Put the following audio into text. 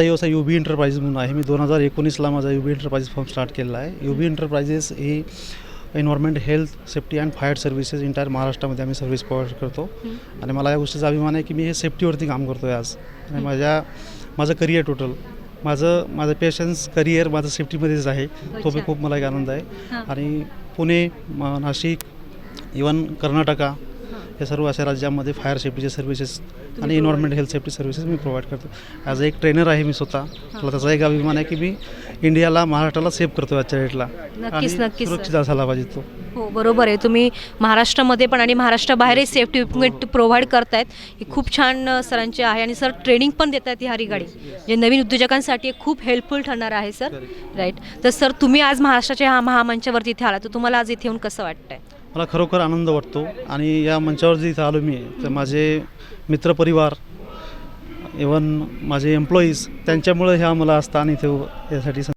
व्यवसाय UB enterprises म्हणून आहे. मी 2019ला माझा UB एंटरप्राइजेस फर्म स्टार्ट केलेला आहे. UB enterprises he environment, health, safety and fire services entire महाराष्ट्रामध्ये आम्ही सर्व्हिस प्रोव्हाइड करतो. आणि मला या गोष्टीचा अभिमान आहे की मी हे सेफ्टीवरती काम करतो आहे आज. आणि माझं करिअर टोटल माझं पेशन्स करिअर माझं सेफ्टीमध्येच आहे. तो बी खूप मला एक आनंद आहे. आणि पुणे, नाशिक, इवन कर्नाटका या सर्व अशा राज्यांमध्ये फायर सेफ्टीचे सर्व्हिसेस आणि एन्व्हायरमेंट हेल्थ सेफ्टी सर्व्हिसेस मी प्रोव्हाइड करतो. ॲज एक ट्रेनर आहे मी स्वतः. मला त्याचा एक अभिमान आहे की मी इंडियाला, महाराष्ट्राला सेव्ह करतो आजच्या डेटला. नक्कीच नक्कीच सुरक्षित झाला पाहिजे तो. हो बरोबर आहे. तुम्ही महाराष्ट्रामध्ये पण आणि महाराष्ट्राबाहेरही सेफ्टी इक्विपमेंट प्रोव्हाइड करतायत. ही खूप छान सरांची आहे. आणि सर ट्रेनिंग पण देतात ही गाडी जे नवीन उद्योजकांसाठी खूप हेल्पफुल ठरणार आहे सर. राईट. तर सर तुम्ही आज महाराष्ट्राच्या महामंचावरती इथे आला, तर तुम्हाला आज इथे येऊन कसं वाटतंय? मला खरोखर आनंद वाटतो. आणि या मंचावर जे इथं आलो मी, तर माझे मित्रपरिवार, इवन माझे एम्प्लॉईज, त्यांच्यामुळे ह्या मला असता आणि इथे यासाठी